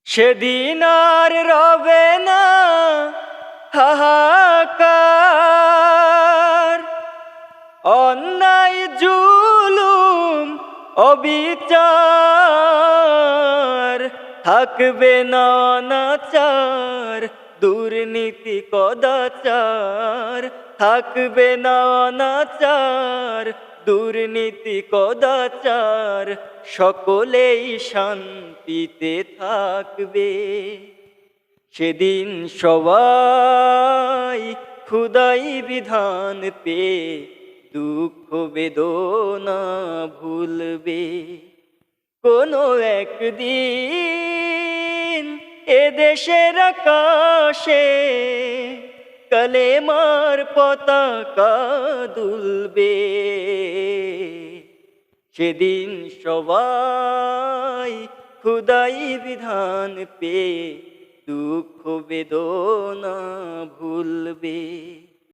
সেদিন আর রবে না হাহাকার, অন্যায় জুলুম অবিচার, থাকবে না অনাচার দুর্নীতি কদাচার, থাকবে না অনাচার দুর্নীতি কদাচার, সকলেই শান্তিতে থাকবে। সেদিন সবাই খুদাই বিধান পেয়ে দুঃখ বেদনা ভুলবে। কোনো একদিন এদেশের আকাশে কালেমার পতাকা দুলবে। সেদিন সবাই খুদাই বিধান পেয়ে দুঃখ বেদনা ভুলবে।